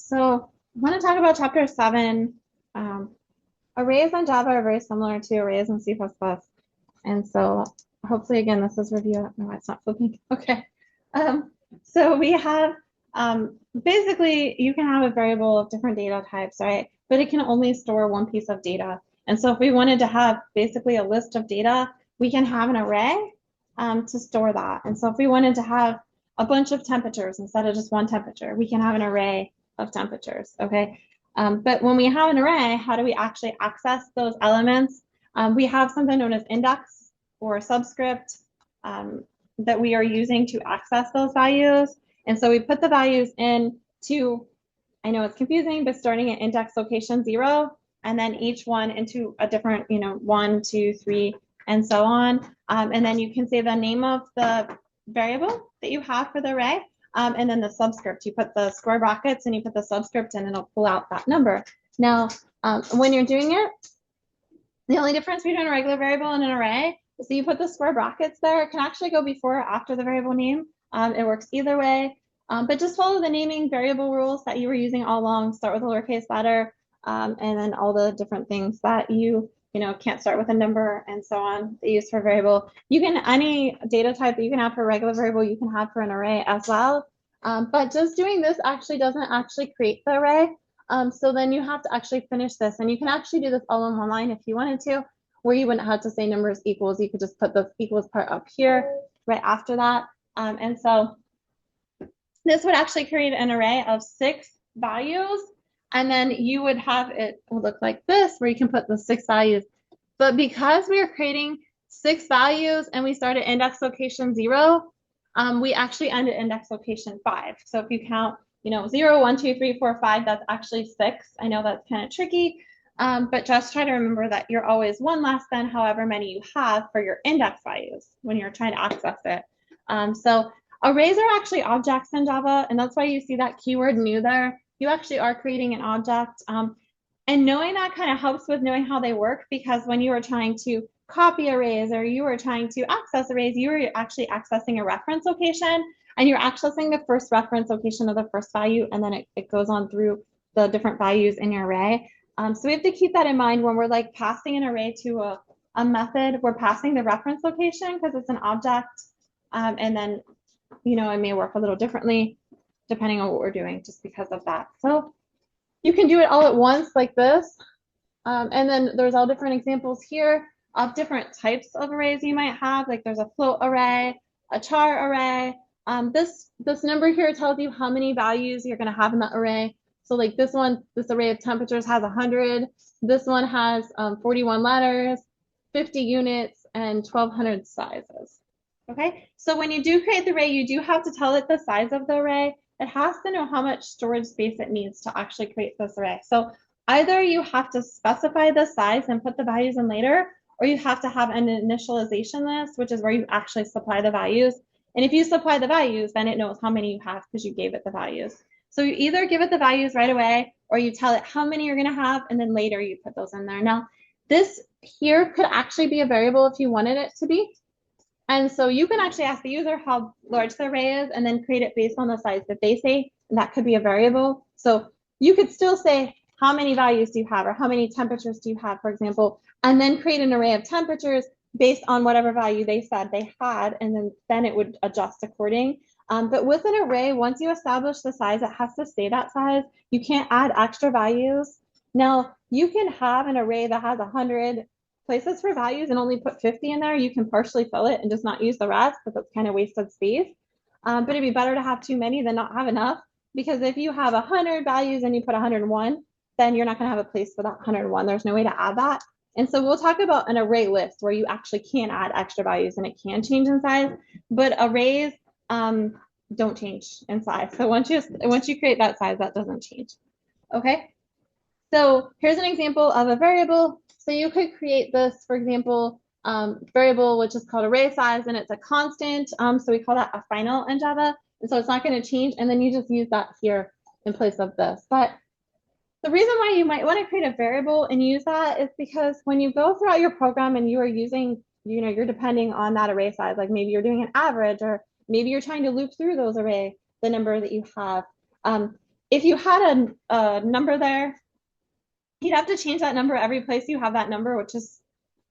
So I want to talk about chapter 7. Um, Arrays in Java are very similar to arrays in C++. And so hopefully, again, this is review. No, it's not flipping. Okay. So we have basically, you can have a variable of different data types, right? But it can only store one piece of data. And so if we wanted to have basically a list of data, we can have an array to store that. And so if we wanted to have a bunch of temperatures instead of just one temperature, we can have an array of temperatures, okay? But when we have an array, how do we actually access those elements? We have something known as index or subscript that we are using to access those values. And so we put the values in to, I know it's confusing, but starting at index location 0, and then each one into a different, 1, 2, 3, and so on. And then you can say the name of the variable that you have for the array, and then the subscript. You put the square brackets and you put the subscript and it'll pull out that number. Now, when you're doing it, the only difference between a regular variable and an array is that you put the square brackets there. It can actually go before or after the variable name. It works either way. But just follow the naming variable rules that you were using all along. Start with a lowercase letter, and then all the different things that you can't start with a number and so on that you use for variable. You can, any data type that you can have for a regular variable, you can have for an array as well. But just doing this actually doesn't actually create the array. So then you have to actually finish this, and you can actually do this all in one line if you wanted to, where you wouldn't have to say numbers equals. You could just put the equals part up here right after that. And so this would actually create an array of 6 values, and then you would have it look like this, where you can put the 6 values. But because we are creating 6 values and we start at index location 0, we actually end at index location 5. So if you count 0, 1, 2, 3, 4, 5, that's actually 6. I know that's kind of tricky, but just try to remember that you're always 1 less than however many you have for your index values when you're trying to access it. So arrays are actually objects in Java, and that's why you see that keyword new there. You actually are creating an object. And knowing that kind of helps with knowing how they work, because when you are trying to copy arrays or you are trying to access arrays, you are actually accessing a reference location, and you're accessing the first reference location of the first value, and then it goes on through the different values in your array. So we have to keep that in mind when we're like passing an array to a method. We're passing the reference location because it's an object, and then it may work a little differently depending on what we're doing just because of that. So you can do it all at once like this. And then there's all different examples here of different types of arrays you might have. Like there's a float array, a char array. This number here tells you how many values you're going to have in that array. So like this array of temperatures has 100. This one has 41 letters, 50 units, and 1200 sizes. Okay, so when you do create the array, you do have to tell it the size of the array. It has to know how much storage space it needs to actually create this array. So either you have to specify the size and put the values in later, or you have to have an initialization list, which is where you actually supply the values. And if you supply the values, then it knows how many you have because you gave it the values. So you either give it the values right away, or you tell it how many you're going to have, and then later you put those in there. Now, this here could actually be a variable if you wanted it to be. And so you can actually ask the user how large the array is and then create it based on the size that they say, and that could be a variable. So you could still say, how many values do you have, or how many temperatures do you have, for example, and then create an array of temperatures based on whatever value they said they had, and then it would adjust according. But with an array, once you establish the size, it has to stay that size. You can't add extra values. Now, you can have an array that has 100 places for values and only put 50 in there. You can partially fill it and just not use the rest, because that's kind of wasted space. But it'd be better to have too many than not have enough, because if you have 100 values and you put 101, then you're not going to have a place for that 101. There's no way to add that. And so we'll talk about an array list where you actually can add extra values and it can change in size, but arrays don't change in size. So once you create that size, that doesn't change. Okay. So here's an example of a variable. So you could create this, for example, variable, which is called array size, and it's a constant. So we call that a final in Java. And so it's not going to change. And then you just use that here in place of this. But the reason why you might want to create a variable and use that is because when you go throughout your program and you are using, you're depending on that array size, like maybe you're doing an average, or maybe you're trying to loop through those array, the number that you have. if you had a number there, you'd have to change that number every place you have that number, which is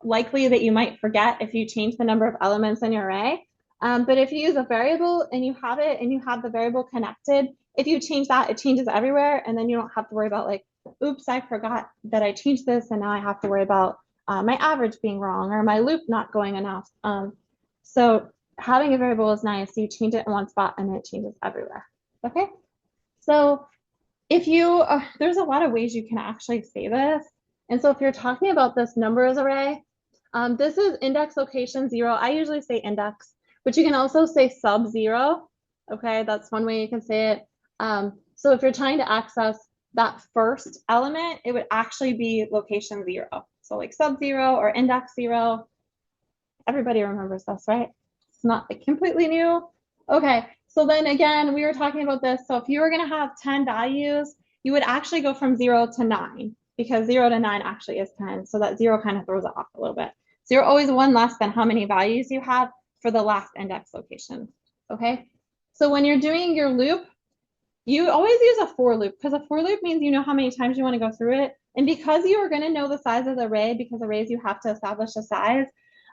likely that you might forget if you change the number of elements in your array. But if you use a variable and you have it and you have the variable connected, if you change that, it changes everywhere. And then you don't have to worry about like, oops, I forgot that I changed this. And now I have to worry about my average being wrong or my loop not going enough. So having a variable is nice. You change it in one spot and it changes everywhere. Okay. So if you, there's a lot of ways you can actually say this. And so if you're talking about this numbers array, this is index location 0. I usually say index, but you can also say sub 0. Okay, that's one way you can say it. So if you're trying to access that first element, it would actually be location 0. So like sub 0 or index 0. Everybody remembers this, right? It's not like completely new. Okay, so then again, we were talking about this. So if you were going to have 10 values, you would actually go from 0 to 9 because 0 to 9 actually is 10. So that 0 kind of throws it off a little bit. So you're always one less than how many values you have for the last index location. Okay, so when you're doing your loop, you always use a for loop because a for loop means you know how many times you want to go through it. And because you are going to know the size of the array, because arrays you have to establish a size,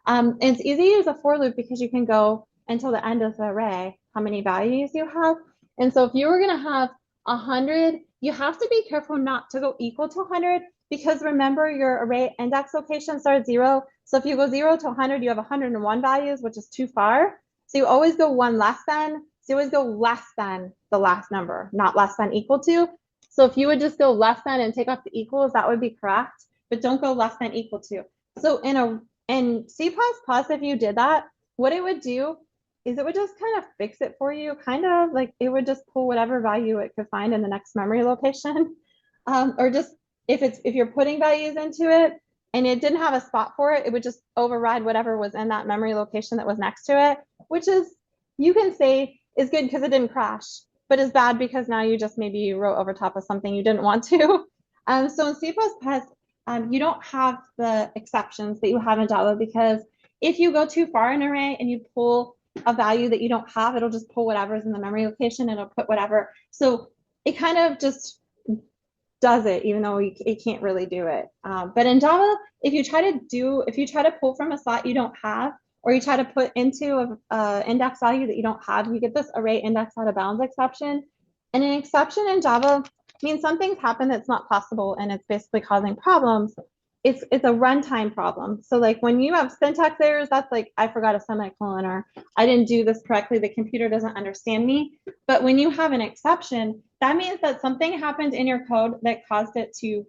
it's easy to use a for loop because you can go until the end of the array, how many values you have. And so if you were going to have 100, you have to be careful not to go equal to 100 because remember your array index location starts 0. So if you go 0 to 100, you have 101 values, which is too far. So you always go one less than. So you always go less than the last number, not less than equal to. So if you would just go less than and take off the equals, that would be correct. But don't go less than equal to. So in C++, if you did that, what it would do is it would just kind of fix it for you, kind of like it would just pull whatever value it could find in the next memory location. Or just if you're putting values into it and it didn't have a spot for it, it would just override whatever was in that memory location that was next to it, which is, you can say is good because it didn't crash, but is bad because now you just maybe wrote over top of something you didn't want to. So in C++, you don't have the exceptions that you have in Java because if you go too far in an array and you pull a value that you don't have, it'll just pull whatever's in the memory location and it'll put whatever. So it kind of just does it, even though it can't really do it. But in Java, if you try to pull from a slot you don't have, or you try to put into a index value that you don't have, you get this array index out of bounds exception. And an exception in Java means something's happened that's not possible and it's basically causing problems. It's a runtime problem. So like when you have syntax errors, that's like, I forgot a semicolon or I didn't do this correctly, the computer doesn't understand me. But when you have an exception, that means that something happened in your code that caused it to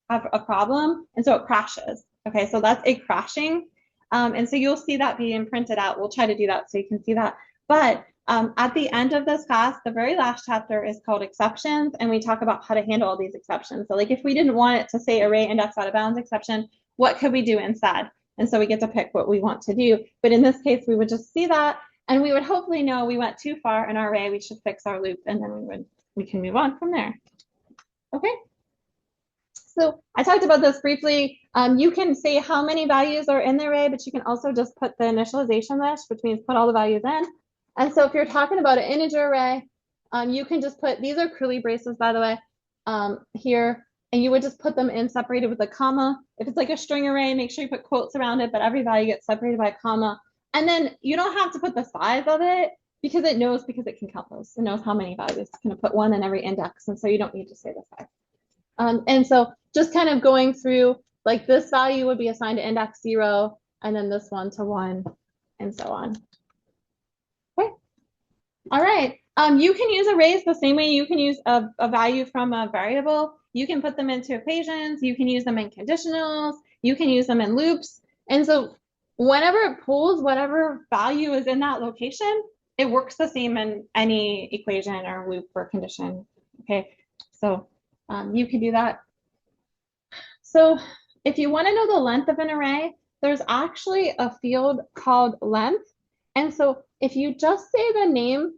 have a problem. And so it crashes. Okay, so that's a crashing. And so you'll see that being printed out. We'll try to do that so you can see that. But at the end of this class, the very last chapter is called exceptions, and we talk about how to handle all these exceptions. So like if we didn't want it to say array index out of bounds exception, what could we do instead? And so we get to pick what we want to do. But in this case, we would just see that, and we would hopefully know we went too far in our array, we should fix our loop, and then we can move on from there. Okay. So I talked about this briefly. You can say how many values are in the array, but you can also just put the initialization list, which means put all the values in. And so if you're talking about an integer array, you can just put, these are curly braces, by the way, here, and you would just put them in separated with a comma. If it's like a string array, make sure you put quotes around it, but every value gets separated by a comma. And then you don't have to put the size of it because it can count those. It knows how many values. It's going to put one in every index, and so you don't need to say the size. And so just kind of going through, like this value would be assigned to index 0, and then this one to 1, and so on. Okay. All right. You can use arrays the same way you can use a value from a variable. You can put them into equations. You can use them in conditionals. You can use them in loops. And so whenever it pulls whatever value is in that location, it works the same in any equation or loop or condition. Okay. So you can do that. So if you want to know the length of an array, there's actually a field called length. And so if you just say the name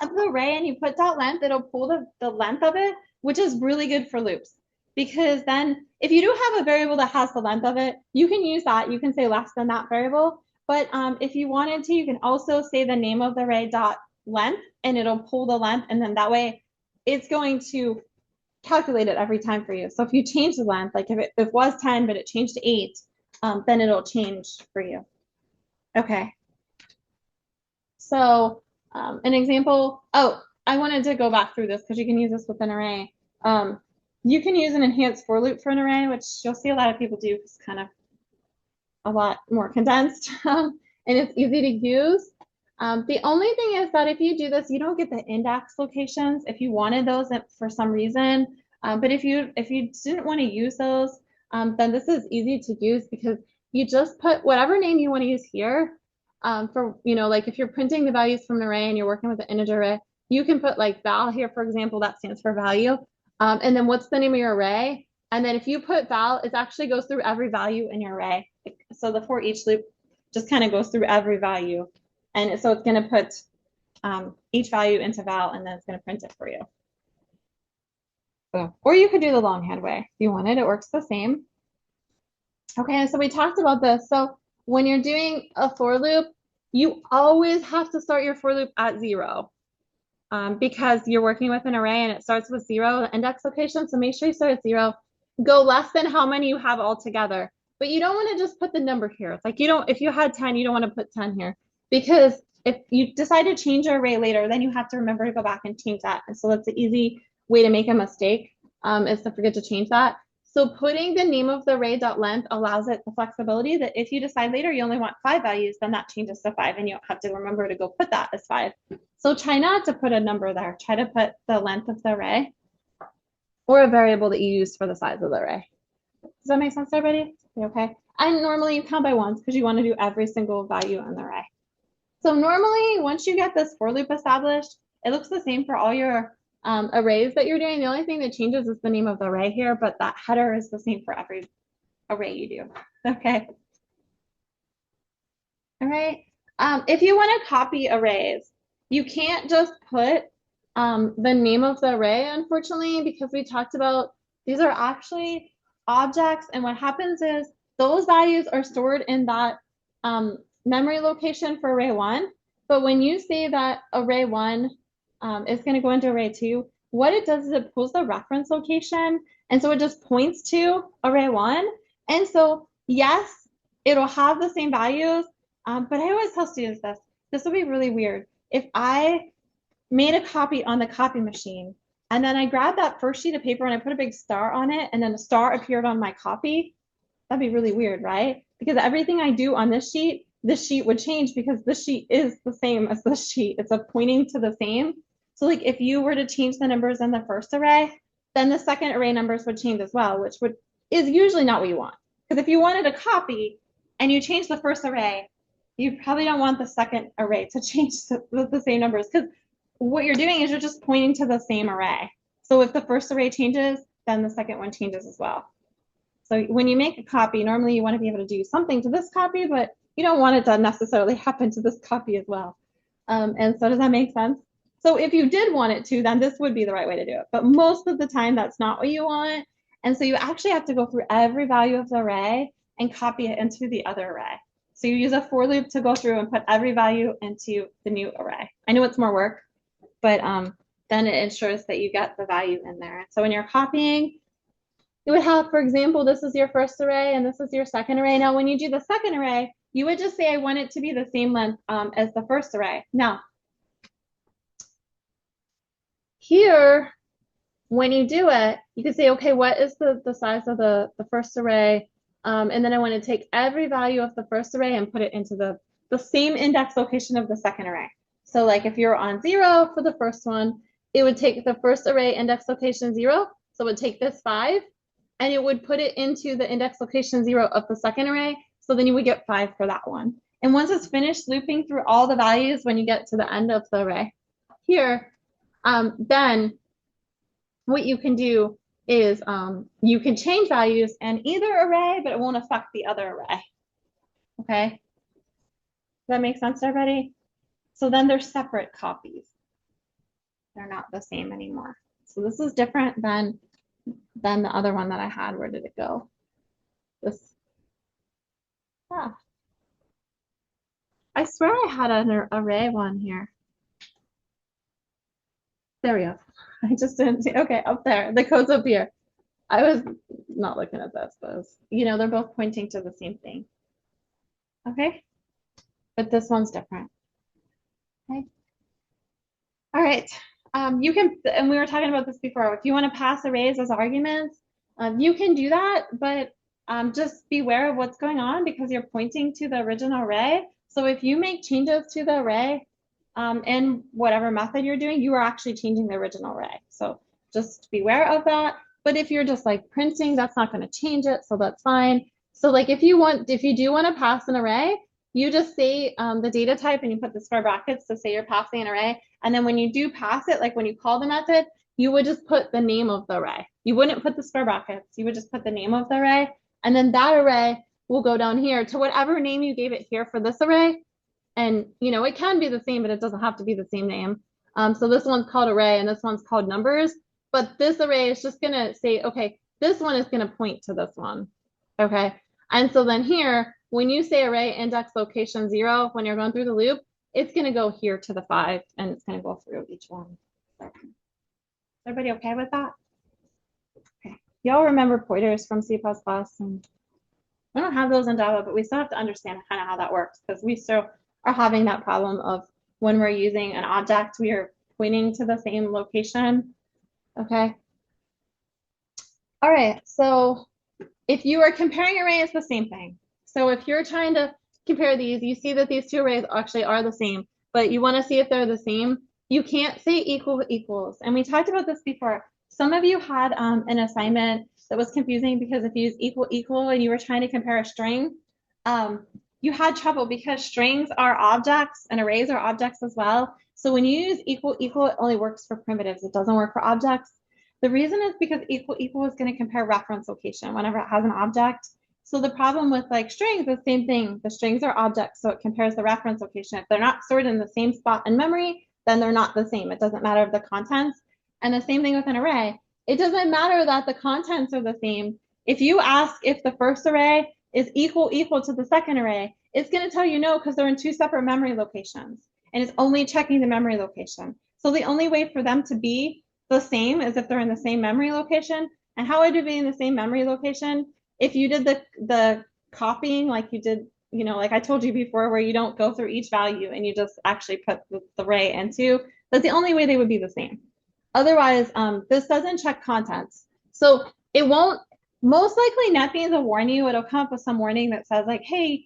of the array and you put .length, it'll pull the length of it, which is really good for loops. Because then if you do have a variable that has the length of it, you can use that. You can say less than that variable. But if you wanted to, you can also say the name of the array .length, and it'll pull the length. And then that way, it's going to calculate it every time for you. So if you change the length, like if it was 10, but it changed to 8, then it'll change for you. Okay. So an example, oh, I wanted to go back through this because you can use this with an array. You can use an enhanced for loop for an array, which you'll see a lot of people do. It's kind of a lot more condensed and it's easy to use. The only thing is that if you do this, you don't get the index locations if you wanted those for some reason. But if you didn't want to use those, then this is easy to use because you just put whatever name you want to use here. For, you know, like if you're printing the values from an array and you're working with an integer array, you can put like val here, for example, that stands for value. And then what's the name of your array? And then if you put val, it actually goes through every value in your array. So the for each loop just kind of goes through every value. And so it's going to put each value into val, and then it's going to print it for you. So, or you could do the longhand way if you wanted. It works the same. Okay, so we talked about this. So when you're doing a for loop, you always have to start your for loop at 0 because you're working with an array and it starts with 0, the index location. So make sure you start at 0. Go less than how many you have altogether. But you don't want to just put the number here. It's like if you had 10, you don't want to put 10 here. Because if you decide to change your array later, then you have to remember to go back and change that. And so that's an easy way to make a mistake, is to forget to change that. So putting the name of the array.length allows it the flexibility that if you decide later you only want 5 values, then that changes to 5 and you don't have to remember to go put that as 5. So try not to put a number there. Try to put the length of the array or a variable that you use for the size of the array. Does that make sense to everybody? Okay. And normally you count by ones because you want to do every single value in the array. So normally once you get this for loop established, it looks the same for all your arrays that you're doing. The only thing that changes is the name of the array here, but that header is the same for every array you do. Okay. All right. If you want to copy arrays, you can't just put the name of the array, unfortunately, because we talked about these are actually objects. And what happens is those values are stored in that memory location for array 1. But when you say that array 1 is going to go into array 2, what it does is it pulls the reference location. And so it just points to array 1. And so, yes, it'll have the same values. But I always tell students this would be really weird. If I made a copy on the copy machine, and then I grabbed that first sheet of paper and I put a big star on it, and then a star appeared on my copy, that'd be really weird, right? Because everything I do on this sheet would change because this sheet is the same as this sheet. It's a pointing to the same. So like if you were to change the numbers in the first array, then the second array numbers would change as well, which is usually not what you want. Because if you wanted a copy and you change the first array, you probably don't want the second array to change the same numbers because what you're doing is you're just pointing to the same array. So if the first array changes, then the second one changes as well. So when you make a copy, normally you want to be able to do something to this copy, but you don't want it to necessarily happen to this copy as well. And so does that make sense? So if you did want it to, then this would be the right way to do it. But most of the time, that's not what you want. And so you actually have to go through every value of the array and copy it into the other array. So you use a for loop to go through and put every value into the new array. I know it's more work, but then it ensures that you get the value in there. So when you're copying, you would have, for example, this is your first array and this is your second array. Now, when you do the second array, you would just say, I want it to be the same length as the first array. Now, here, when you do it, you can say, okay, what is the size of the first array? And then I want to take every value of the first array and put it into the same index location of the second array. So like if you're on 0 for the first one, it would take the first array index location 0. So it would take this 5 and it would put it into the index location 0 of the second array. So then you would get 5 for that one. And once it's finished looping through all the values, when you get to the end of the array here, then what you can do is you can change values in either array, but it won't affect the other array. Okay? Does that make sense to everybody? So then they're separate copies. They're not the same anymore. So this is different than the other one that I had. Where did it go? This. I swear I had an array one here. There we go. I just didn't see. Okay, up there. The code's up here. I was not looking at this, but you know, they're both pointing to the same thing. Okay, but this one's different. Okay. All right. You can, and we were talking about this before. If you want to pass arrays as arguments, you can do that, but just beware of what's going on because you're pointing to the original array. So if you make changes to the array in whatever method you're doing, you are actually changing the original array. So just beware of that. But if you're just like printing, that's not going to change it, so that's fine. So like if you do want to pass an array, you just say the data type and you put the square brackets to say you're passing an array. And then when you do pass it, like when you call the method, you would just put the name of the array. You wouldn't put the square brackets. You would just put the name of the array. And then that array will go down here to whatever name you gave it here for this array. And, you know, it can be the same, but it doesn't have to be the same name. So this one's called array and this one's called numbers. But this array is just going to say, okay, this one is going to point to this one. Okay. And so then here, when you say array index location 0, when you're going through the loop, it's going to go here to the 5 and it's going to go through each one. Everybody okay with that? Okay. Y'all remember pointers from C++, and we don't have those in Java, but we still have to understand kind of how that works because we still are having that problem of when we're using an object, we are pointing to the same location. Okay. All right. So if you are comparing arrays, it's the same thing. So if you're trying to compare these, you see that these two arrays actually are the same, but you want to see if they're the same. You can't say equal equals. And we talked about this before. Some of you had an assignment that was confusing because if you use equal equal and you were trying to compare a string, you had trouble because strings are objects and arrays are objects as well. So when you use equal equal, it only works for primitives. It doesn't work for objects. The reason is because equal equal is going to compare reference location whenever it has an object. So the problem with like strings is the same thing. The strings are objects, so it compares the reference location. If they're not stored in the same spot in memory, then they're not the same. It doesn't matter of the contents. And the same thing with an array. It doesn't matter that the contents are the same. If you ask if the first array is equal to the second array, it's going to tell you no because they're in two separate memory locations. And it's only checking the memory location. So the only way for them to be the same is if they're in the same memory location. And how would it be in the same memory location? If you did the copying like you did, you know, like I told you before, where you don't go through each value and you just actually put the array into, that's the only way they would be the same. Otherwise, this doesn't check contents. So it won't, most likely NetBeans will warn you. It'll come up with some warning that says like, hey,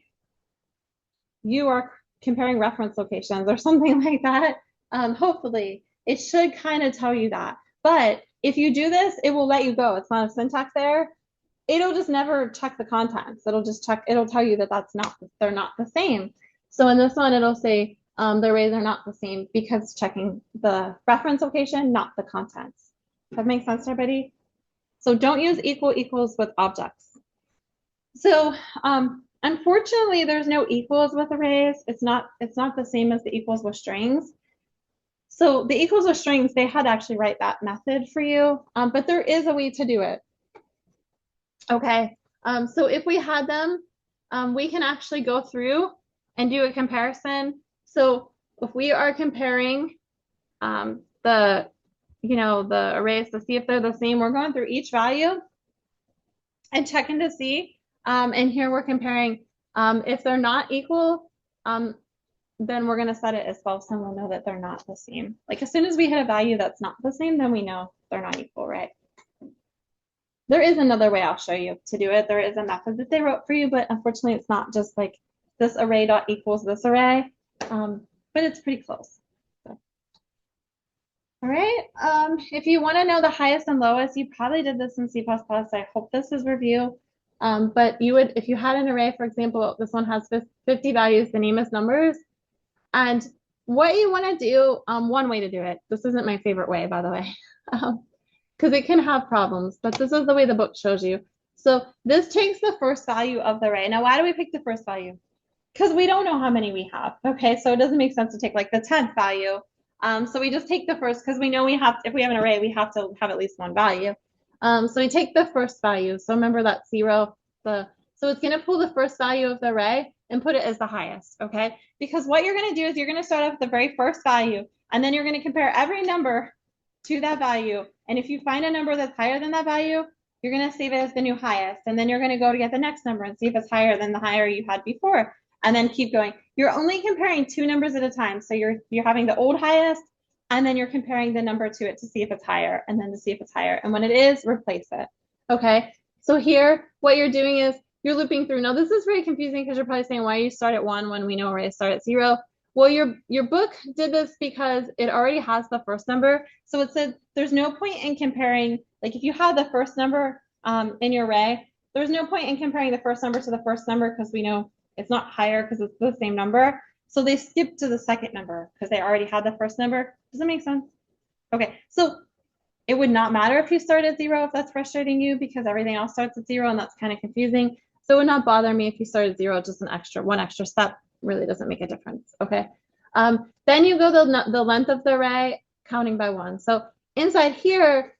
you are comparing reference locations or something like that. Hopefully it should kind of tell you that. But if you do this, it will let you go. It's not a syntax error. It'll just never check the contents. It'll just check, it'll tell you that they're not the same. So in this one, it'll say the arrays are not the same because it's checking the reference location, not the contents. Does that make sense to everybody? So don't use equal equals with objects. So unfortunately, there's no equals with arrays. It's not the same as the equals with strings. So the equals with strings, they had to actually write that method for you, but there is a way to do it. Okay, so if we had them, we can actually go through and do a comparison. So if we are comparing the arrays to see if they're the same, we're going through each value and checking to see. And here we're comparing if they're not equal, then we're going to set it as false and we'll know that they're not the same. Like as soon as we hit a value that's not the same, then we know they're not equal, right? There is another way I'll show you to do it. There is a method that they wrote for you, but unfortunately it's not just like this array dot equals this array, but it's pretty close. So. All right, if you want to know the highest and lowest, you probably did this in C++. I hope this is review. But you would, if you had an array, for example, this one has 50 values, the name is numbers. And what you want to do, one way to do it, this isn't my favorite way, by the way, because it can have problems, but this is the way the book shows you. So this takes the first value of the array. Now, why do we pick the first value? Because we don't know how many we have. Okay, so it doesn't make sense to take like the 10th value. So we just take the first because we know we have, if we have an array, we have to have at least one value. So we take the first value. So remember that 0, so it's going to pull the first value of the array and put it as the highest, okay? Because what you're going to do is you're going to start off with the very first value, and then you're going to compare every number to that value. And if you find a number that's higher than that value, you're going to save it as the new highest. And then you're going to go to get the next number and see if it's higher than the higher you had before. And then keep going. You're only comparing two numbers at a time. So you're having the old highest, and then you're comparing the number to it to see if it's higher, and then to see if it's higher. And when it is, replace it. Okay. So here, what you're doing is you're looping through. Now, this is very confusing because you're probably saying, why you start at 1 when we know arrays start at 0? Well, your book did this because it already has the first number. So it said there's no point in comparing, like if you have the first number in your array, there's no point in comparing the first number to the first number because we know it's not higher because it's the same number. So they skipped to the second number because they already had the first number. Does that make sense? Okay, so it would not matter if you start at 0 if that's frustrating you because everything else starts at 0 and that's kind of confusing. So it would not bother me if you start at 0, just one extra step really doesn't make a difference, okay? Then you go the length of the array counting by 1. So inside here,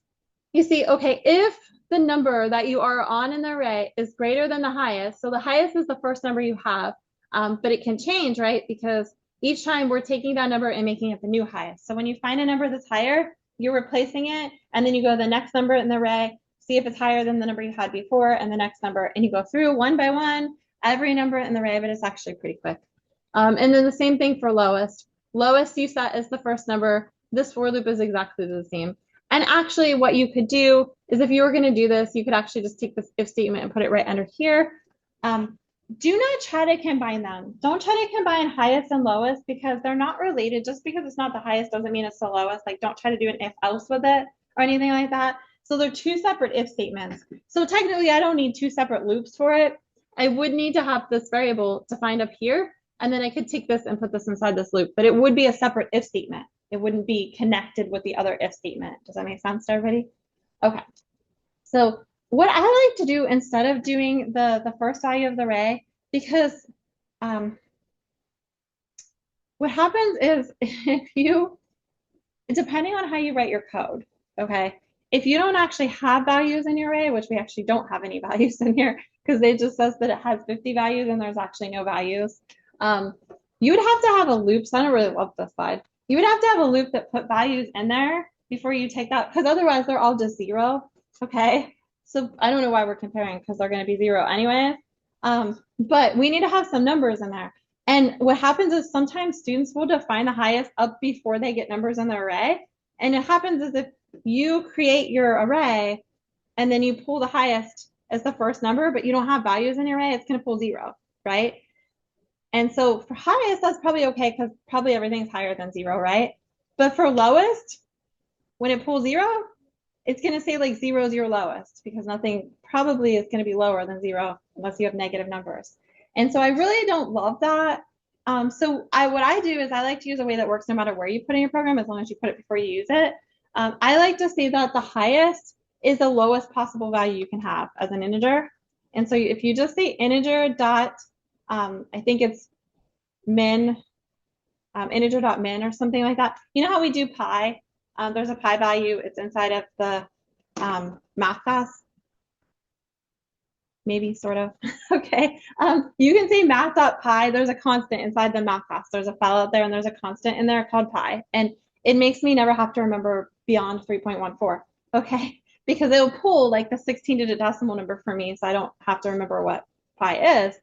you see, okay, if the number that you are on in the array is greater than the highest, so the highest is the first number you have, but it can change, right? Because each time we're taking that number and making it the new highest. So when you find a number that's higher, you're replacing it, and then you go to the next number in the array, see if it's higher than the number you had before, and the next number, and you go through one by one, every number in the array, but it's actually pretty quick. And then the same thing for lowest. Lowest you set as the first number. This for loop is exactly the same. And actually what you could do is if you were going to do this, you could actually just take this if statement and put it right under here. Do not try to combine them. Don't try to combine highest and lowest because they're not related. Just because it's not the highest doesn't mean it's the lowest. Like don't try to do an if else with it or anything like that. So they're two separate if statements. So technically I don't need two separate loops for it. I would need to have this variable defined up here. And then I could take this and put this inside this loop, but it would be a separate if statement. It wouldn't be connected with the other if statement. Does that make sense to everybody? Okay. So what I like to do instead of doing the first value of the array, because what happens is if you, depending on how you write your code, okay, if you don't actually have values in your array, which we actually don't have any values in here because it just says that it has 50 values and there's actually no values. You would have to have a loop. So I don't really love this slide. You would have to have a loop that put values in there before you take that, because otherwise they're all just 0. Okay. So I don't know why we're comparing because they're going to be 0 anyway. But we need to have some numbers in there. And what happens is sometimes students will define the highest up before they get numbers in their array. And it happens is if you create your array and then you pull the highest as the first number, but you don't have values in your array, it's going to pull 0, right? And so for highest, that's probably okay because probably everything's higher than 0, right? But for lowest, when it pulls 0, it's going to say like 0, 0 lowest because nothing probably is going to be lower than 0 unless you have negative numbers. And so I really don't love that. So what I do is I like to use a way that works no matter where you put in your program, as long as you put it before you use it. I like to say that the highest is the lowest possible value you can have as an integer. And so if you just say integer dot, I think it's min, integer dot min or something like that. You know how we do pi? There's a pi value. It's inside of the math class. Maybe, sort of. Okay. You can say math.pi. There's a constant inside the math class. There's a file out there and there's a constant in there called pi. And it makes me never have to remember beyond 3.14. Okay. Because it'll pull like the 16-digit decimal number for me. So I don't have to remember what pi is.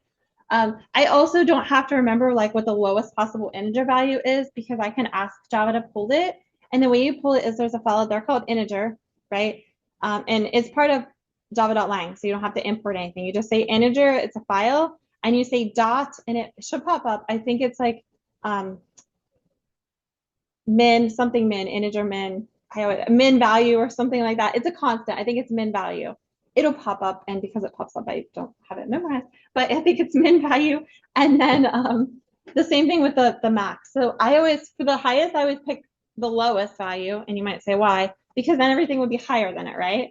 I also don't have to remember like what the lowest possible integer value is because I can ask Java to pull it. And the way you pull it is there's a file out there called integer, right? And it's part of java.lang, so you don't have to import anything. You just say integer, it's a file, and you say dot, and it should pop up. I think it's like min, something min, integer min, min value or something like that. It's a constant. I think it's min value. It'll pop up, and because it pops up, I don't have it memorized, but I think it's min value. And then the same thing with the max. So I always, for the highest, I always pick the lowest value, and you might say why? Because then everything would be higher than it, right?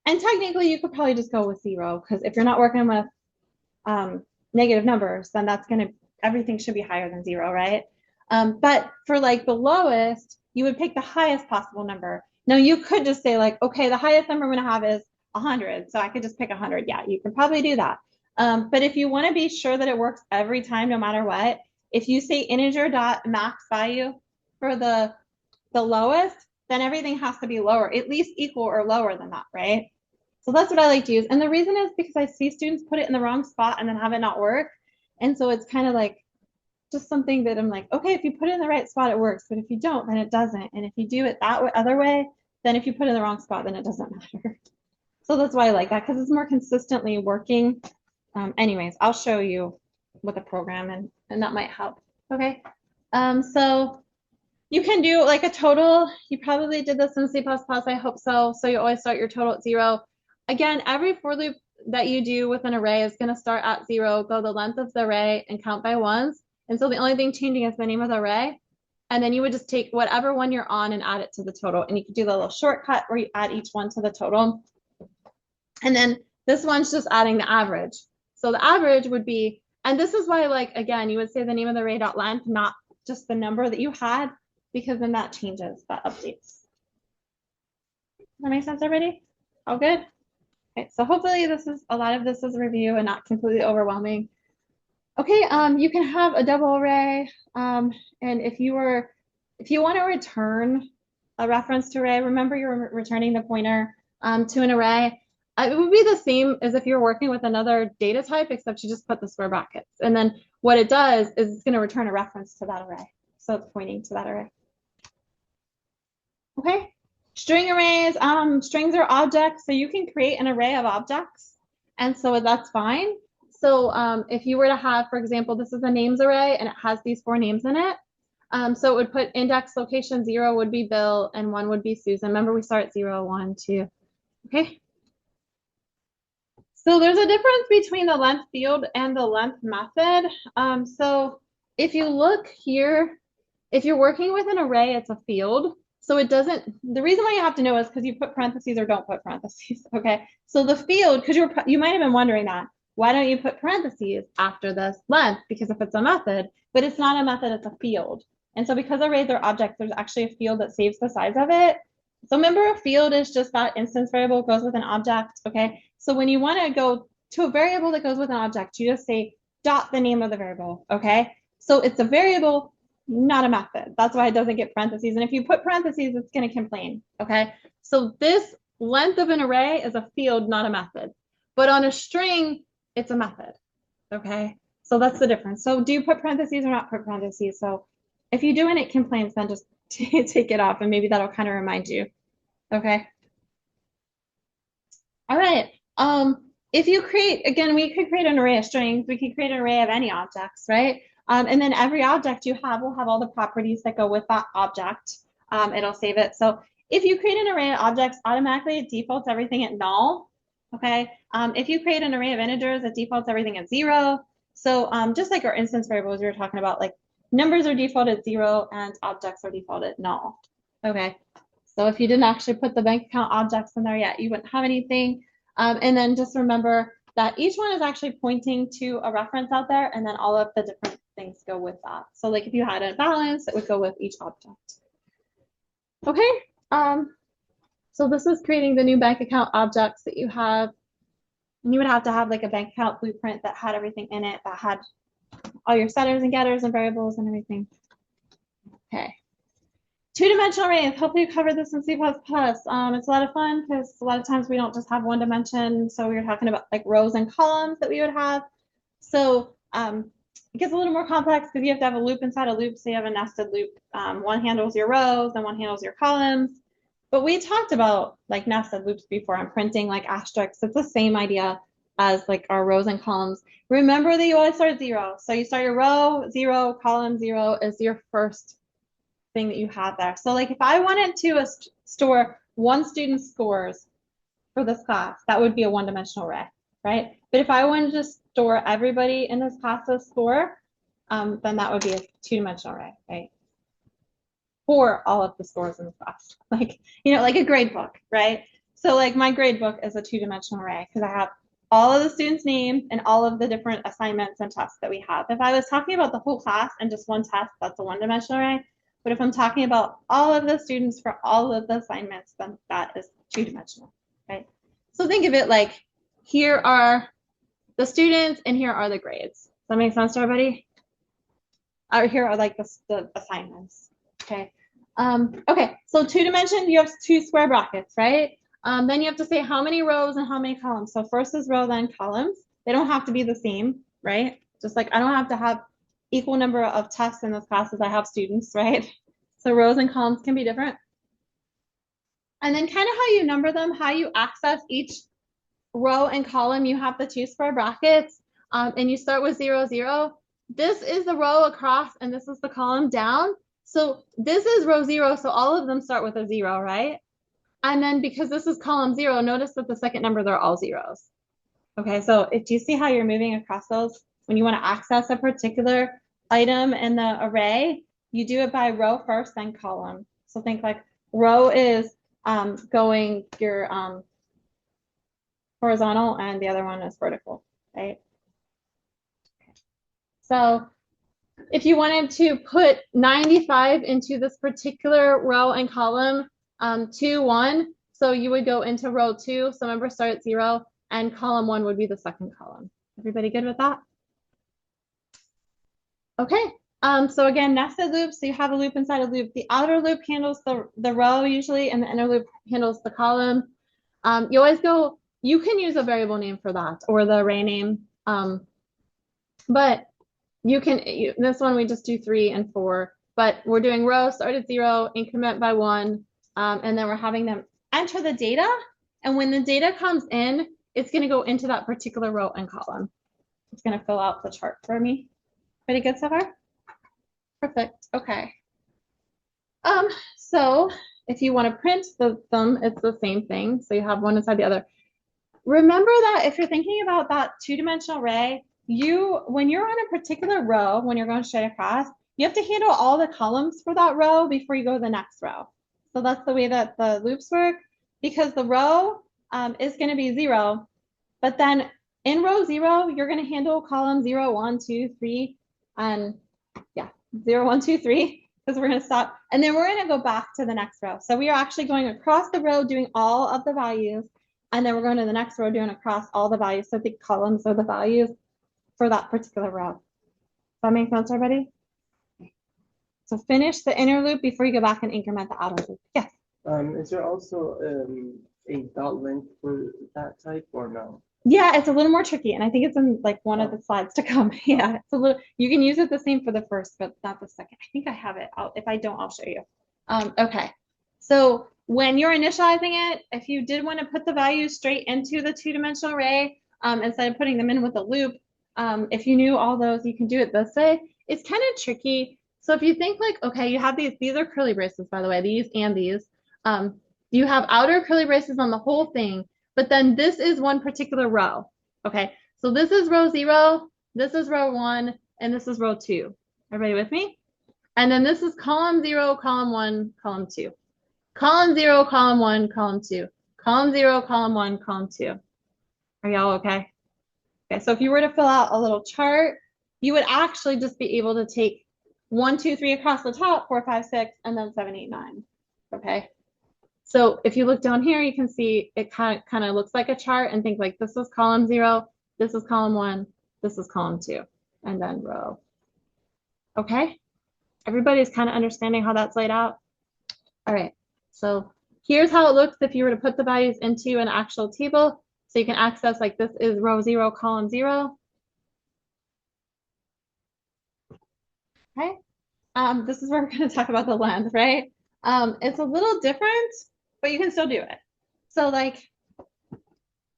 And technically, you could probably just go with 0 because if you're not working with negative numbers, then that's going to, everything should be higher than 0, right? But for like the lowest, you would pick the highest possible number. Now, you could just say like, okay, the highest number I'm going to have is 100. So I could just pick 100. Yeah, you can probably do that. But if you want to be sure that it works every time, no matter what, if you say integer dot max value for the lowest, then everything has to be lower, at least equal or lower than that, right? So that's what I like to use. And the reason is because I see students put it in the wrong spot and then have it not work. And so it's kind of like just something that I'm like, okay, if you put it in the right spot, it works. But if you don't, then it doesn't. And if you do it that other way, then if you put it in the wrong spot, then it doesn't matter. So that's why I like that, because it's more consistently working. Anyways, I'll show you with a program and that might help. Okay. So you can do like a total. You probably did this in C++, I hope so. So you always start your total at 0. Again, every for loop that you do with an array is going to start at 0, go the length of the array and count by ones. And so the only thing changing is the name of the array. And then you would just take whatever one you're on and add it to the total. And you could do the little shortcut where you add each one to the total. And then this one's just adding the average. So the average would be, and this is why, like, again, you would say the name of the array.length, not just the number that you had, because then that changes, that updates. That makes sense, everybody? All good? Okay, so hopefully a lot of this is a review and not completely overwhelming. Okay, you can have a double array, and if you want to return a reference to array, remember you're returning the pointer to an array. It would be the same as if you're working with another data type, except you just put the square brackets. And then what it does is it's going to return a reference to that array. So it's pointing to that array. Okay, string arrays, strings are objects, so you can create an array of objects. And so that's fine. So if you were to have, for example, this is a names array and it has these 4 names in it. So it would put index location 0 would be Bill and 1 would be Susan. Remember, we start 0, 1, 2. Okay. So there's a difference between the length field and the length method. So if you look here, if you're working with an array, it's a field. So it doesn't, the reason why you have to know is because you put parentheses or don't put parentheses, okay? So the field, because you might have been wondering that, why don't you put parentheses after this length? Because if it's a method, but it's not a method, it's a field. And so because arrays are objects, there's actually a field that saves the size of it. So remember, a field is just that instance variable goes with an object, okay? So when you want to go to a variable that goes with an object, you just say dot the name of the variable, okay? So it's a variable, not a method. That's why it doesn't get parentheses. And if you put parentheses, it's going to complain, okay? So this length of an array is a field, not a method. But on a string, it's a method, okay? So that's the difference. So do you put parentheses or not put parentheses? So if you do and it complains, then just take it off and maybe that'll kind of remind you, okay? All right. If you create, again, we could create an array of strings. We could create an array of any objects, right? And then every object you have will have all the properties that go with that object. It'll save it. So if you create an array of objects, automatically it defaults everything at null, okay? If you create an array of integers, it defaults everything at 0. So just like our instance variables we were talking about, like numbers are defaulted 0 and objects are defaulted null, okay? So if you didn't actually put the bank account objects in there yet, you wouldn't have anything. And then just remember that each one is actually pointing to a reference out there, and then all of the different things go with that. So like if you had a balance, it would go with each object. Okay, so this is creating the new bank account objects that you have. You would have to have like a bank account blueprint that had everything in it, that had all your setters and getters and variables and everything. Okay. Two-dimensional arrays. Hopefully you covered this in C++. It's a lot of fun because a lot of times we don't just have one dimension. So we were talking about like rows and columns that we would have. So it gets a little more complex because you have to have a loop inside a loop. So you have a nested loop. One handles your rows and one handles your columns. But we talked about like nested loops before. I'm printing like asterisks. It's the same idea as like our rows and columns. Remember that you always start at 0. So you start your row 0, column 0 is your first thing that you have there. So like if I wanted to store one student's scores for this class, that would be a one-dimensional array, right? But if I wanted to store everybody in this class's score, then that would be a two-dimensional array, right? For all of the scores in the class, like, you know, like a grade book, right? So like my grade book is a two-dimensional array because I have all of the students' names and all of the different assignments and tests that we have. If I was talking about the whole class and just one test, that's a one-dimensional array. But if I'm talking about all of the students for all of the assignments, then that is two-dimensional, right? So think of it like here are the students and here are the grades. Does that make sense to everybody? Or here are like the assignments, okay? Okay, so two dimension, you have two square brackets, right? Then you have to say how many rows and how many columns. So first is row, then columns. They don't have to be the same, right? Just like I don't have to have equal number of tests in this class as I have students, right? So rows and columns can be different. And then kind of how you number them, how you access each row and column, you have the two square brackets, and you start with 0, 0. This is the row across, and this is the column down. So this is row 0, so all of them start with a 0, right? And then because this is column 0, notice that the second number, they're all zeros. Okay, so if you see how you're moving across those, when you want to access a particular item in the array, you do it by row first, then column. So think like row is going your horizontal and the other one is vertical, right? So if you wanted to put 95 into this particular row and column, 2, 1, so you would go into row 2, so remember start at 0, and column 1 would be the second column. Everybody good with that? Okay, so again, nested loops, so you have a loop inside a loop. The outer loop handles the row usually, and the inner loop handles the column. You always go, you can use a variable name for that, or the array name, but you can, this one we just do 3 and 4, but we're doing row, start at 0, increment by 1, and then we're having them enter the data, and when the data comes in, it's going to go into that particular row and column. It's going to fill out the chart for me. Pretty good so far? Perfect. Okay. So if you want to print them, it's the same thing. So you have one inside the other. Remember that if you're thinking about that two-dimensional array, when you're on a particular row, when you're going straight across, you have to handle all the columns for that row before you go to the next row. So that's the way that the loops work, because the row is going to be 0, but then in row 0, you're going to handle column 0, 1, 2, 3, and yeah, 0, 1, 2, 3, because we're going to stop. And then we're going to go back to the next row. So we are actually going across the row doing all of the values. And then we're going to the next row doing across all the values. So the columns are the values for that particular row. Does that make sense, everybody? So finish the inner loop before you go back and increment the outer loop. Yes. Is there also a dot length for that type or no? Yeah, it's a little more tricky, and I think it's in like one of the slides to come. Yeah, it's a little. You can use it the same for the first, but not the second. I think I have it. If I don't, I'll show you. Okay. So when you're initializing it, if you did want to put the values straight into the two-dimensional array, instead of putting them in with a loop, if you knew all those, you can do it this way. It's kind of tricky. So if you think like, okay, you have these are curly braces, by the way, these and these. You have outer curly braces on the whole thing, but then this is one particular row. Okay, so this is row 0, this is row 1, and this is row 2. Everybody with me? And then this is column 0, column 1, column 2. Column 0, column 1, column 2. Column 0, column 1, column 2. Are y'all okay? Okay, so if you were to fill out a little chart, you would actually just be able to take 1, 2, 3 across the top, 4, 5, 6, and then 7, 8, 9. Okay. So if you look down here, you can see it kind of looks like a chart, and think like this is column 0, this is column 1, this is column 2, and then row. Okay. Everybody's kind of understanding how that's laid out. All right. So here's how it looks if you were to put the values into an actual table. So you can access like this is row 0, column 0. Okay. This is where we're going to talk about the length, right? It's a little different, but you can still do it. So like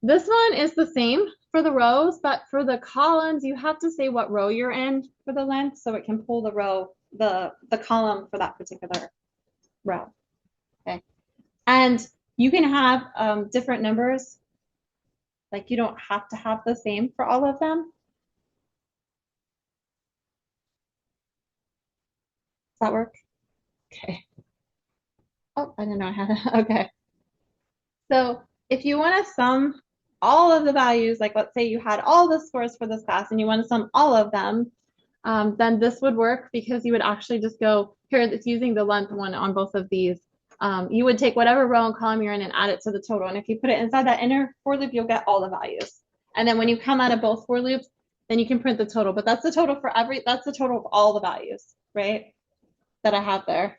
this one is the same for the rows, but for the columns, you have to say what row you're in for the length, so it can pull the row, the column for that particular row. Okay. And you can have different numbers. Like you don't have to have the same for all of them. Does that work? Okay. Oh, I didn't know I had it. Okay. So if you want to sum all of the values, like let's say you had all the scores for this class and you want to sum all of them, then this would work because you would actually just go, here it's using the length one on both of these. You would take whatever row and column you're in and add it to the total. And if you put it inside that inner for loop, you'll get all the values. And then when you come out of both for loops, then you can print the total. But that's the total for that's the total of all the values, right? That I have there.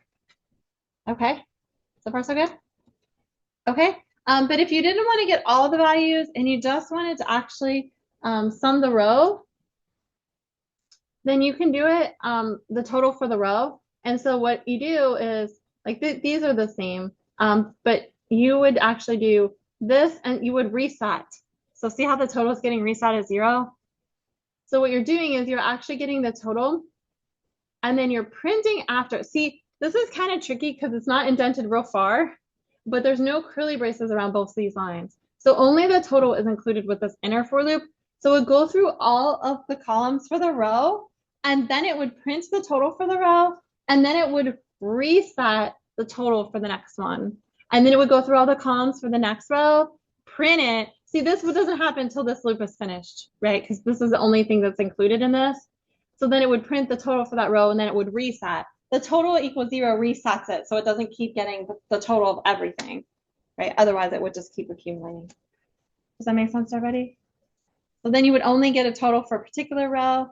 Okay, so far so good? Okay, but if you didn't want to get all the values and you just wanted to actually sum the row, then you can do it the total for the row. And so what you do is like these are the same, but you would actually do this and you would reset. So see how the total is getting reset at 0? So what you're doing is you're actually getting the total and then you're printing after. See, this is kind of tricky because it's not indented real far, but there's no curly braces around both these lines. So only the total is included with this inner for loop. So it would go through all of the columns for the row, and then it would print the total for the row, and then it would reset the total for the next one. And then it would go through all the columns for the next row, print it. See, this doesn't happen until this loop is finished, right? Because this is the only thing that's included in this. So then it would print the total for that row and then it would reset. The total equals 0 resets it, so it doesn't keep getting the total of everything, right? Otherwise, it would just keep accumulating. Does that make sense to everybody? So then you would only get a total for a particular row.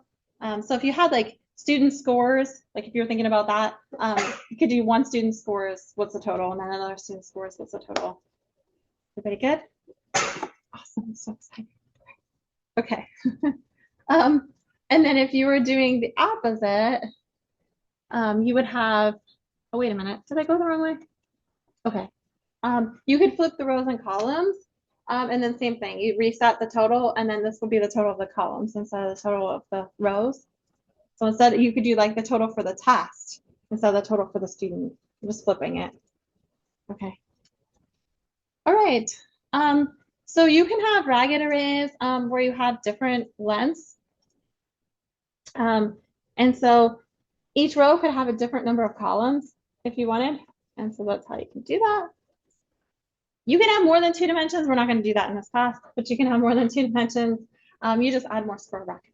So if you had like student scores, like if you're thinking about that, you could do one student scores, what's the total? And then another student scores, what's the total? Everybody good? Awesome, I'm so excited. Okay. And then if you were doing the opposite, you would have, oh, wait a minute. Did I go the wrong way? Okay. You could flip the rows and columns. And then same thing, you reset the total, and then this will be the total of the columns instead of the total of the rows. So instead, you could do like the total for the test instead of the total for the student. I'm just flipping it. Okay. All right. So you can have ragged arrays where you have different lengths. And so each row could have a different number of columns if you wanted. And so that's how you can do that. You can have more than 2 dimensions. We're not going to do that in this class, but you can have more than 2 dimensions. You just add more square brackets.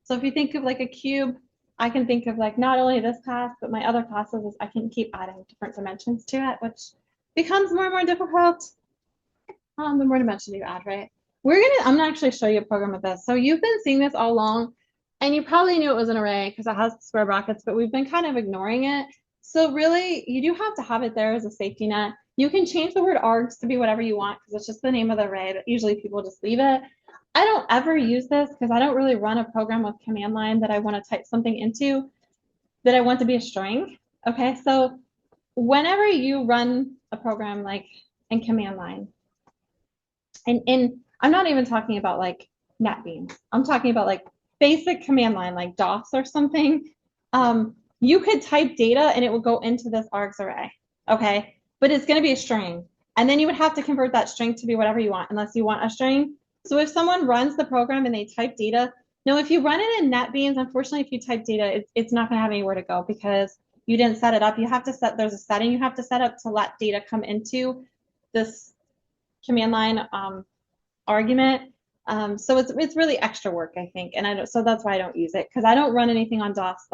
So if you think of like a cube, I can think of like not only this class, but my other classes is I can keep adding different dimensions to it, which becomes more and more difficult the more dimensions you add, right? I'm gonna actually show you a program of this. So you've been seeing this all along, and you probably knew it was an array because it has square brackets, but we've been kind of ignoring it. So really, you do have to have it there as a safety net. You can change the word args to be whatever you want because it's just the name of the array, but usually people just leave it. I don't ever use this because I don't really run a program with command line that I want to type something into that I want to be a string. Okay, so whenever you run a program like in command line, and I'm not even talking about like NetBeans. I'm talking about like basic command line, like DOS or something. You could type data and it will go into this args array, okay? But it's going to be a string. And then you would have to convert that string to be whatever you want, unless you want a string. So if someone runs the program and they type data, no, if you run it in NetBeans, unfortunately, if you type data, it's not going to have anywhere to go because you didn't set it up. You have to set, there's a setting you have to set up to let data come into this command line argument. So it's really extra work, I think, and so that's why I don't use it because I don't run anything on DOS.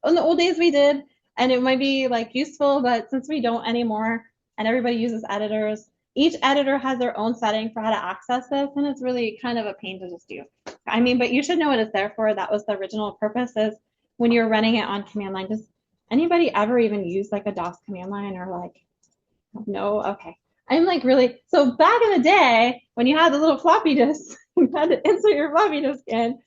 In the old days we did, and it might be like useful, but since we don't anymore, and everybody uses editors, each editor has their own setting for how to access this, and it's really kind of a pain to just do. I mean, but you should know what it's there for. That was the original purpose. Is when you're running it on command line. Does anybody ever even use like a DOS command line or like? No, okay. I'm like really, so back in the day when you had the little floppy disk, you had to insert your floppy disk in,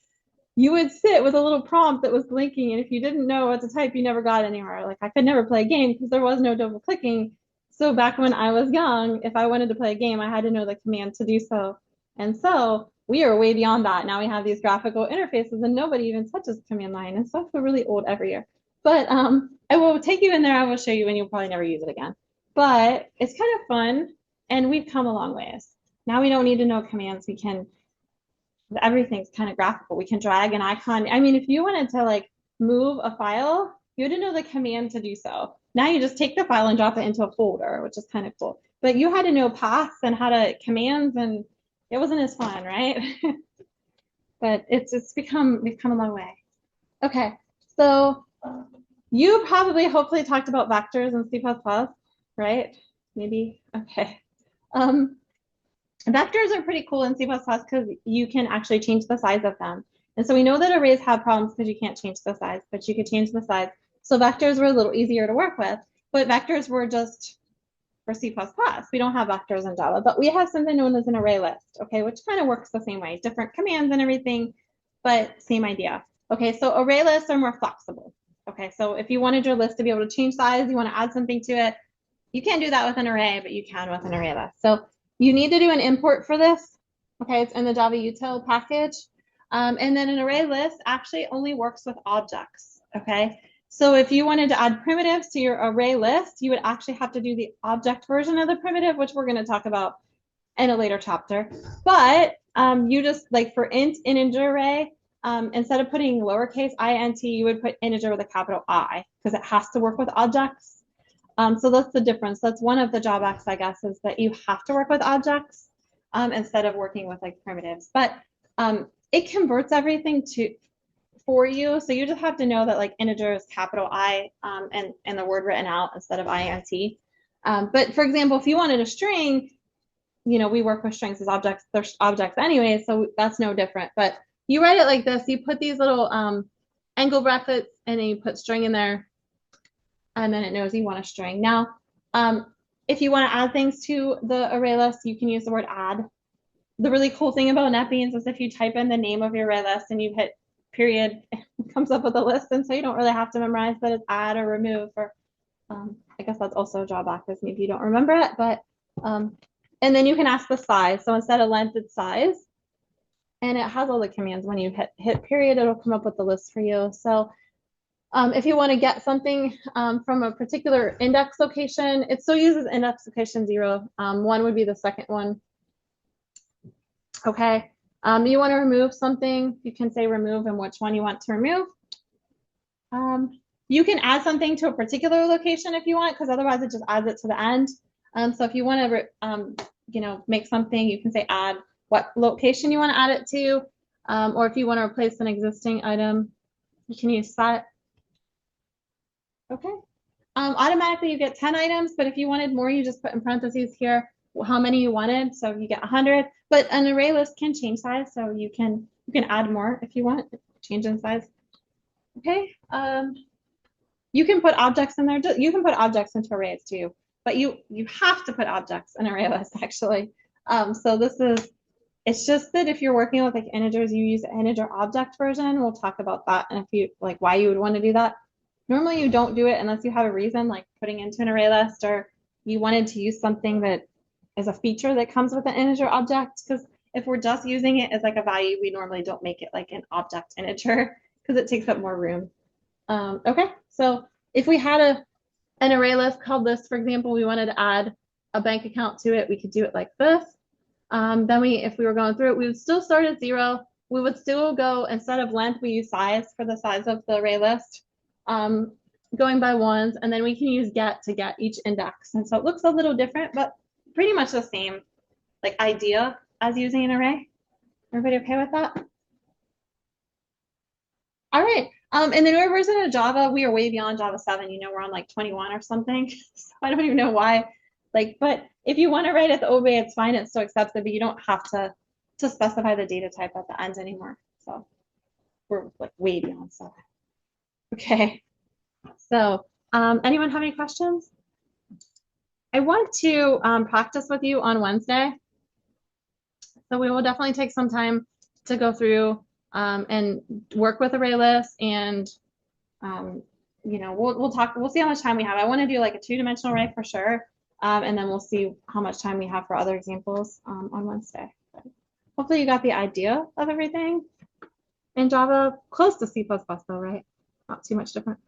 you would sit with a little prompt that was blinking, and if you didn't know what to type, you never got anywhere. Like I could never play a game because there was no double clicking. So back when I was young, if I wanted to play a game, I had to know the command to do so. And so we are way beyond that. Now we have these graphical interfaces and nobody even touches command line. And so I feel really old every year. But I will take you in there. I will show you and you'll probably never use it again. But it's kind of fun and we've come a long ways. Now we don't need to know commands. We can, everything's kind of graphical. We can drag an icon. I mean, if you wanted to like move a file, you had to know the command to do so. Now you just take the file and drop it into a folder, which is kind of cool. But you had to know paths and how to commands, and it wasn't as fun, right? But we've come a long way. Okay, so you probably hopefully talked about vectors in C++, right? Maybe, okay. Vectors are pretty cool in C++ because you can actually change the size of them. And so we know that arrays have problems because you can't change the size, but you could change the size. So vectors were a little easier to work with. but vectors were just for C++. We don't have vectors in Java, but we have something known as an array list, okay, which kind of works the same way, different commands and everything, but same idea. Okay, so array lists are more flexible. Okay, so if you wanted your list to be able to change size, you want to add something to it, you can't do that with an array, but you can with an array list. So you need to do an import for this. Okay, it's in the Java util package. And then an array list actually only works with objects. Okay, so if you wanted to add primitives to your array list, you would actually have to do the object version of the primitive, which we're going to talk about in a later chapter. But you just, like for int integer array, instead of putting lowercase int, you would put integer with a capital I, because it has to work with objects. So that's the difference. That's one of the drawbacks, I guess, is that you have to work with objects instead of working with like primitives. But it converts everything for you. So you just have to know that like integer is capital I and the word written out instead of int. But for example, if you wanted a string, you know, we work with strings as objects. They're objects anyway, so that's no different. But you write it like this. You put these little angle brackets and then you put string in there. And then it knows you want a string. Now, if you want to add things to the array list, you can use the word add. The really cool thing about NetBeans is if you type in the name of your array list and you hit period, it comes up with a list. And so you don't really have to memorize that it's add or remove. Or I guess that's also a drawback, is maybe you don't remember it. But and then you can ask the size. So instead of length, it's size. And it has all the commands. When you hit period, it'll come up with the list for you. So if you want to get something from a particular index location, it still uses index location 0. 1 would be the second one. Okay. You want to remove something, you can say remove and which one you want to remove. You can add something to a particular location if you want, because otherwise it just adds it to the end. So if you want to, you know, make something, you can say add what location you want to add it to, or if you want to replace an existing item, you can use set. Okay. Automatically you get 10 items, but if you wanted more, you just put in parentheses here how many you wanted. So you get 100, but an array list can change size. So you can add more if you want, change in size. Okay. You can put objects in there. You can put objects into arrays too, but you have to put objects in array list actually. So it's just that if you're working with like integers, you use the integer object version. We'll talk about that and if you like why you would want to do that. Normally you don't do it unless you have a reason, like putting into an array list, or you wanted to use something that is a feature that comes with an integer object. Because if we're just using it as like a value, we normally don't make it like an object integer because it takes up more room. Okay, so if we had an array list called this, for example, we wanted to add a bank account to it, we could do it like this. Then if we were going through it, we would still start at 0. We would still go, instead of length, we use size for the size of the array list. Going by ones, and then we can use get to get each index. And so it looks a little different, but pretty much the same like idea as using an array. Everybody okay with that? All right. In the newer version of Java, we are way beyond Java 7. You know, we're on like 21 or something. So I don't even know why. Like, but if you want to write at the OB, it's fine. It still accepts it, but you don't have to specify the data type at the end anymore. So we're like way beyond 7. Okay. So anyone have any questions? I want to practice with you on Wednesday. So we will definitely take some time to go through and work with array lists, and you know, we'll see how much time we have. I want to do like a 2-dimensional array for sure, and then we'll see how much time we have for other examples on Wednesday. But hopefully you got the idea of everything in Java, close to C++ though, right? Not too much different.